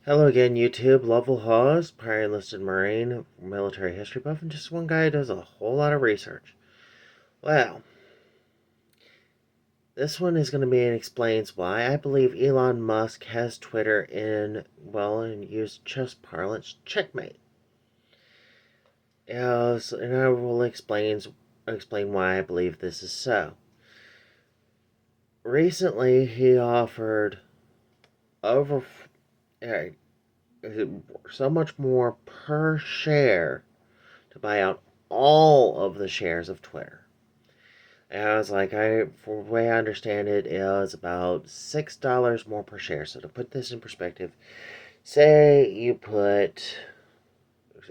Hello again, YouTube. Lovell Hawes, prior enlisted Marine, military history buff, and just one guy who does a whole lot of research. Well, this one is going to be and explains why I believe Elon Musk has Twitter in use chess parlance, checkmate. And I will explain why I believe this is so. Recently, he offered over uh, so much more per share to buy out all of the shares of Twitter. And I was like, for the way I understand it, is about $6 more per share. So to put this in perspective, say you put,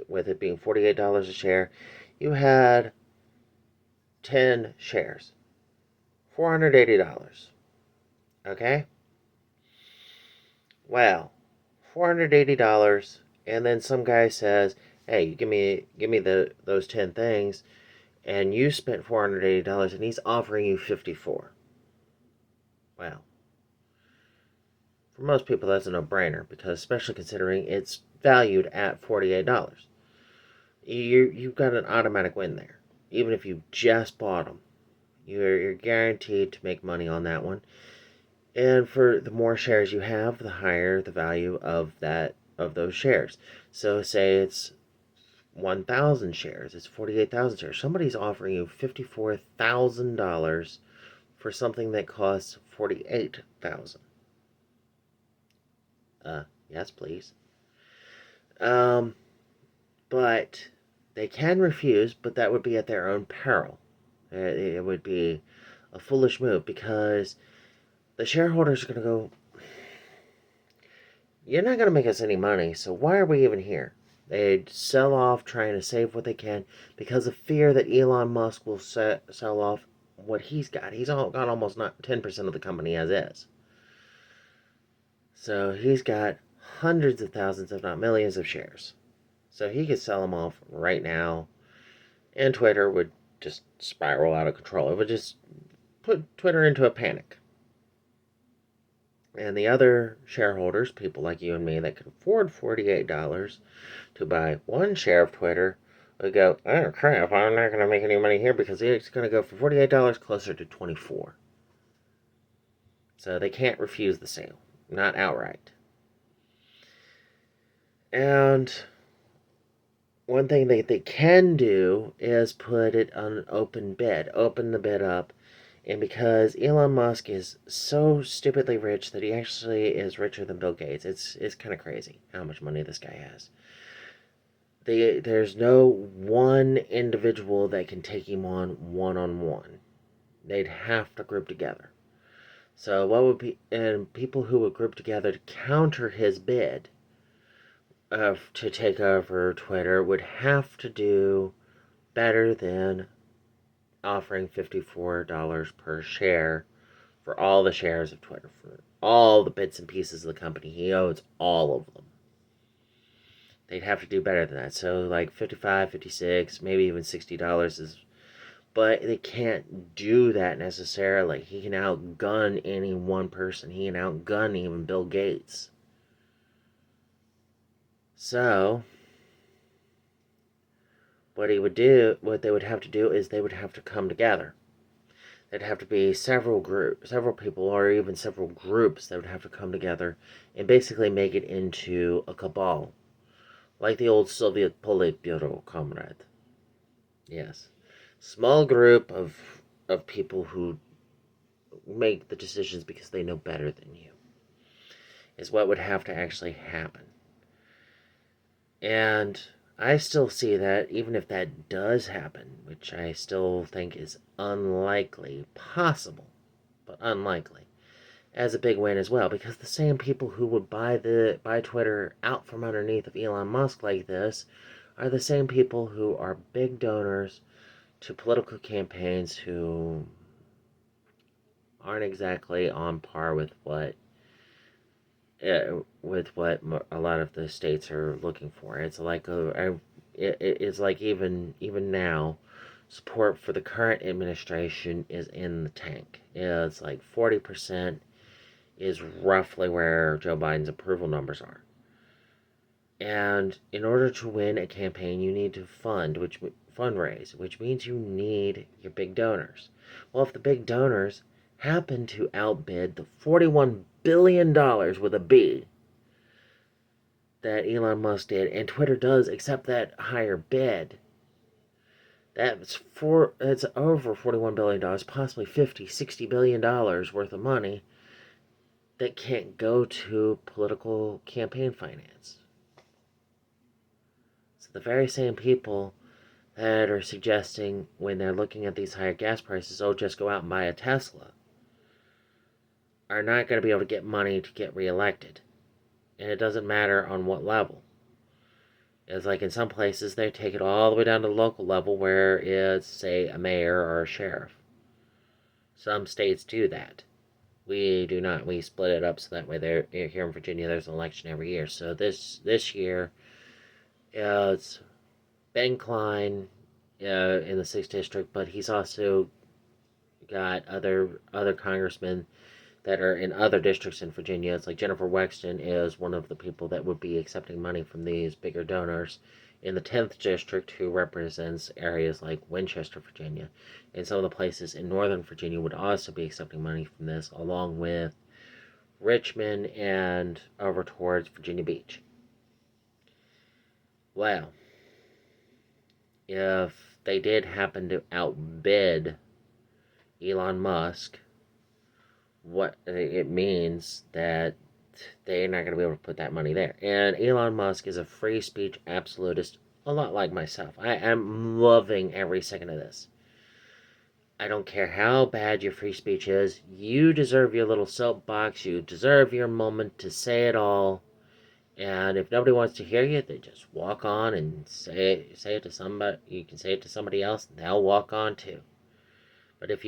with it being $48 a share, you had 10 shares, $480. Okay? Well, $480, and then some guy says, "Hey, you give me those 10 things," and you spent $480, and he's offering you 54. Well, for most people, that's a no-brainer, because especially considering it's valued at $48. You've got an automatic win there. Even if you just bought them, you're guaranteed to make money on that one. And for the more shares you have, the higher the value of those shares. So say it's 1,000 shares, it's 48,000 shares. Somebody's offering you $54,000 for something that costs 48,000. Yes, please. Um, but they can refuse, but that would be at their own peril. It would be a foolish move because the shareholders are going to go, "You're not going to make us any money, so why are we even here?" They'd sell off trying to save what they can because of fear that Elon Musk will sell off what he's got. He's got almost not 10% of the company as is. So he's got hundreds of thousands, if not millions, of shares. So he could sell them off right now, and Twitter would just spiral out of control. It would just put Twitter into a panic. And the other shareholders, people like you and me that can afford $48 to buy one share of Twitter, would go, "Oh crap, I'm not going to make any money here because it's going to go for $48 closer to 24. So they can't refuse the sale, not outright. And one thing they can do is put it on an open bid, open the bid up. And because Elon Musk is so stupidly rich that he actually is richer than Bill Gates, it's kind of crazy how much money this guy has. There's no one individual that can take him on one. They'd have to group together. So what would be, and people who would group together to counter his bid to take over Twitter would have to do better than offering $54 per share for all the shares of Twitter, for all the bits and pieces of the company. He owns all of them. They'd have to do better than that. So like 55, 56, maybe even $60 is, but they can't do that necessarily. He can outgun any one person. He can outgun even Bill Gates. So what they would have to do is they would have to come together. There'd have to be several people, or even several groups that would have to come together and basically make it into a cabal, like the old Soviet Politburo, comrade. Yes, small group of people who make the decisions because they know better than you is what would have to actually happen. And I still see that, even if that does happen, which I still think is unlikely, possible, but unlikely, as a big win as well, because the same people who would buy Twitter out from underneath of Elon Musk like this are the same people who are big donors to political campaigns who aren't exactly on par with what a lot of the states are looking for. It's like it's like even now, support for the current administration is in the tank. It's like 40% is roughly where Joe Biden's approval numbers are. And in order to win a campaign, you need to fundraise, which means you need your big donors. Well, if the big donors happen to outbid the $41 billion with a B that Elon Musk did, and Twitter does accept that higher bid, it's over $41 billion, possibly 50, $60 billion worth of money that can't go to political campaign finance. So the very same people that are suggesting when they're looking at these higher gas prices, oh, just go out and buy a Tesla, are not going to be able to get money to get reelected. And it doesn't matter on what level. It's like in some places they take it all the way down to the local level where it's, say, a mayor or a sheriff. Some states do that. We do not. We split it up so that way here in Virginia there's an election every year. So this year it's Ben Klein in the 6th district, but he's also got other congressmen that are in other districts in Virginia. It's like Jennifer Wexton is one of the people that would be accepting money from these bigger donors in the 10th district, who represents areas like Winchester, Virginia, and some of the places in Northern Virginia would also be accepting money from this, along with Richmond and over towards Virginia Beach. Well, if they did happen to outbid Elon Musk, what it means that they're not going to be able to put that money there. And Elon Musk is a free speech absolutist, a lot like myself. I am loving every second of this. I don't care how bad your free speech is. You deserve your little soapbox. You deserve your moment to say it all. And if nobody wants to hear you, they just walk on and say it to somebody. You can say it to somebody else, and they'll walk on too. But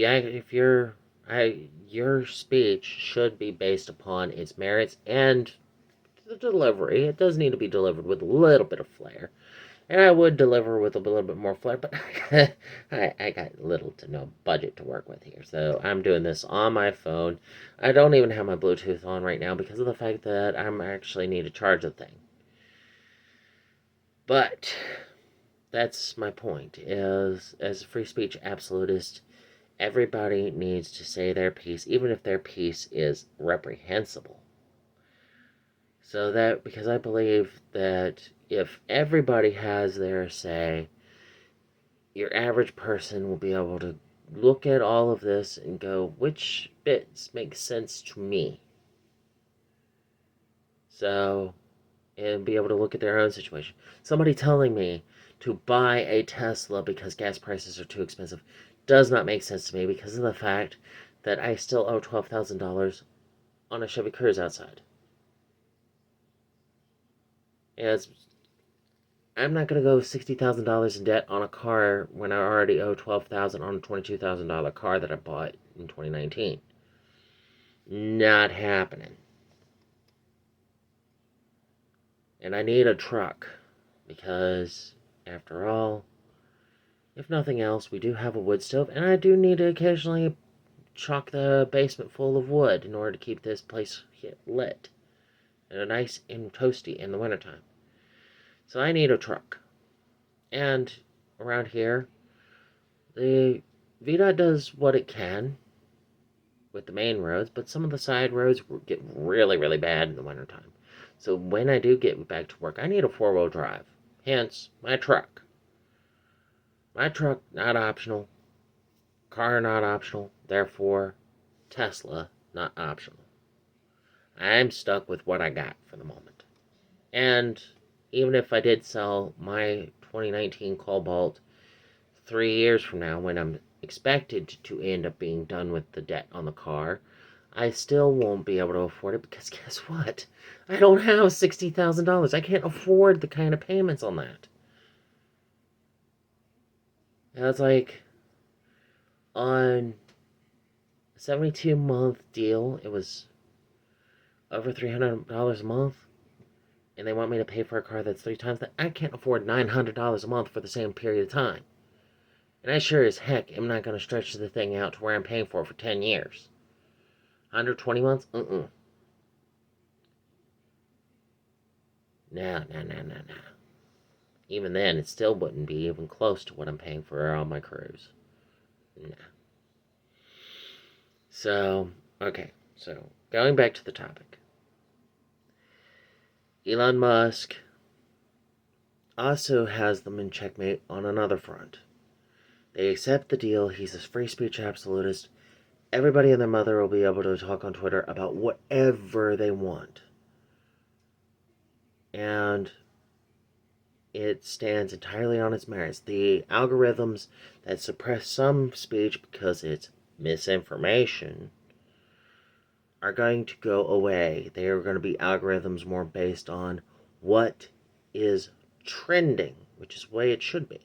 your speech should be based upon its merits and the delivery. It does need to be delivered with a little bit of flair. And I would deliver with a little bit more flair, but I got little to no budget to work with here. So I'm doing this on my phone. I don't even have my Bluetooth on right now because of the fact that I'm actually need to charge the thing. But that's my point, is as a free speech absolutist, everybody needs to say their piece, even if their piece is reprehensible. So that, because I believe that if everybody has their say, your average person will be able to look at all of this and go, which bits make sense to me? So, and be able to look at their own situation. Somebody telling me to buy a Tesla because gas prices are too expensive does not make sense to me because of the fact that I still owe $12,000 on a Chevy Cruze outside. And I'm not going to go $60,000 in debt on a car when I already owe $12,000 on a $22,000 car that I bought in 2019. Not happening. And I need a truck because, after all, if nothing else, we do have a wood stove, and I do need to occasionally chock the basement full of wood in order to keep this place lit and nice and toasty in the wintertime. So I need a truck. And around here, the VDOT does what it can with the main roads, but some of the side roads get really, really bad in the wintertime. So when I do get back to work, I need a 4-wheel drive. Hence, my truck. My truck, not optional. Car, not optional. Therefore, Tesla, not optional. I'm stuck with what I got for the moment. And even if I did sell my 2019 Cobalt 3 years from now, when I'm expected to end up being done with the debt on the car, I still won't be able to afford it because guess what? I don't have $60,000. I can't afford the kind of payments on that. And it's like, on a 72-month deal, it was over $300 a month, and they want me to pay for a car that's 3 times that. I can't afford $900 a month for the same period of time. And I sure as heck am not going to stretch the thing out to where I'm paying for 10 years. 120 months? No, no, no, no, no. Even then, it still wouldn't be even close to what I'm paying for all my cruise. No. So, okay. So, going back to the topic. Elon Musk also has them in checkmate on another front. They accept the deal. He's a free speech absolutist. Everybody and their mother will be able to talk on Twitter about whatever they want. And it stands entirely on its merits. The algorithms that suppress some speech because it's misinformation are going to go away. They are going to be algorithms more based on what is trending, which is the way it should be.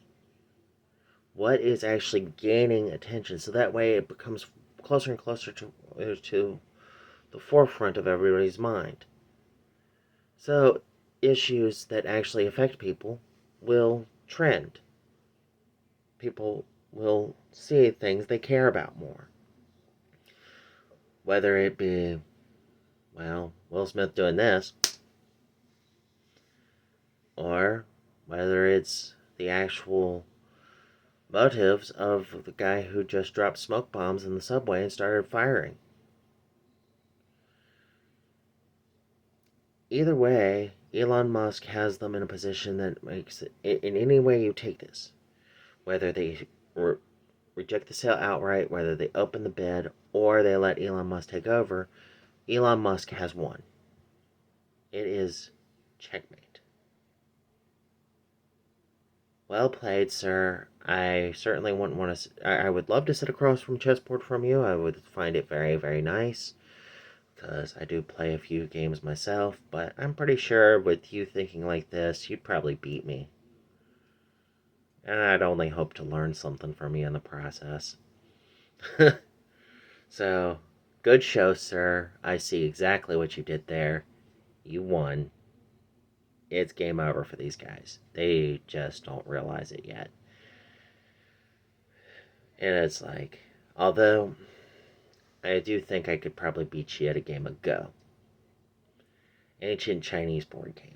What is actually gaining attention, so that way it becomes closer and closer to the forefront of everybody's mind. So issues that actually affect people will trend. People will see things they care about more. Whether it be, well, Will Smith doing this, or whether it's the actual motives of the guy who just dropped smoke bombs in the subway and started firing. Either way, Elon Musk has them in a position that makes it, in any way you take this, whether they reject the sale outright, whether they open the bid, or they let Elon Musk take over, Elon Musk has won. It is checkmate. Well played, sir. I certainly wouldn't want to. I would love to sit across from chessboard from you. I would find it very, very nice, because I do play a few games myself, but I'm pretty sure with you thinking like this, you'd probably beat me. And I'd only hope to learn something from you in the process. So, good show, sir. I see exactly what you did there. You won. It's game over for these guys. They just don't realize it yet. And it's like, although I do think I could probably beat you at a game of Go. Ancient Chinese board game.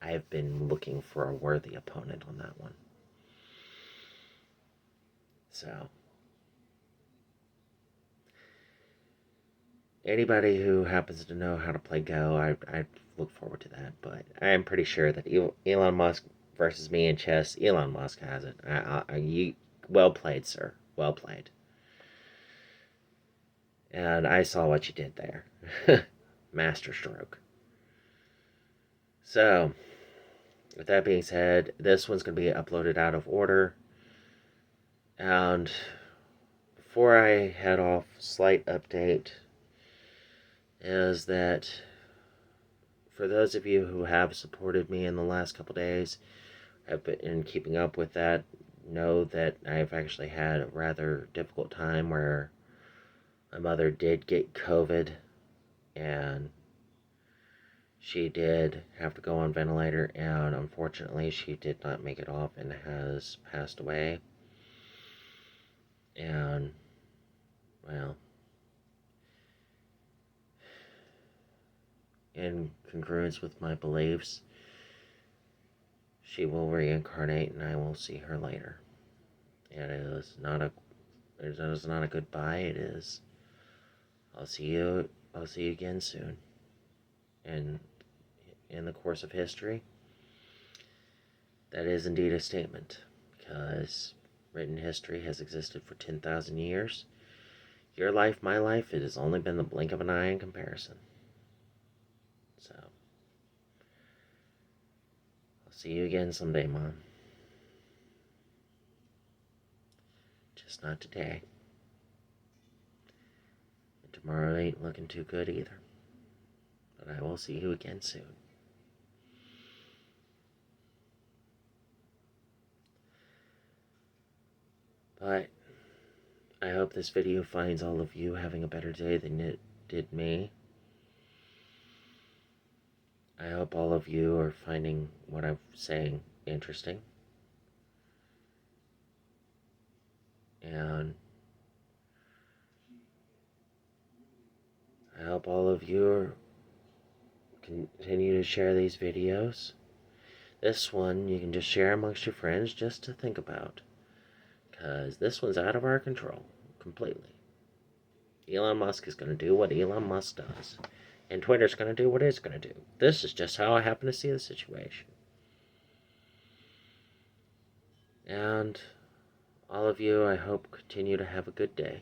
I've been looking for a worthy opponent on that one. So, anybody who happens to know how to play Go, I look forward to that. But I'm pretty sure that Elon Musk versus me in chess, Elon Musk has it. You well played, sir. Well played. And I saw what you did there. Masterstroke. So, with that being said, this one's going to be uploaded out of order. And before I head off, slight update is that for those of you who have supported me in the last couple days, have been keeping up with that, know that I've actually had a rather difficult time where my mother did get COVID and she did have to go on ventilator, and unfortunately she did not make it off and has passed away. And, well, in congruence with my beliefs, she will reincarnate and I will see her later. And it is not a goodbye, it is I'll see you again soon. And in the course of history, that is indeed a statement, because written history has existed for 10,000 years. Your life, my life, it has only been the blink of an eye in comparison. So, I'll see you again someday, Mom. Just not today. And tomorrow ain't looking too good either. But I will see you again soon. But I hope this video finds all of you having a better day than it did me. I hope all of you are finding what I'm saying interesting. And I hope all of you continue to share these videos. This one you can just share amongst your friends just to think about. Because this one's out of our control completely. Elon Musk is going to do what Elon Musk does. And Twitter's going to do what it's going to do. This is just how I happen to see the situation. And all of you, I hope, continue to have a good day.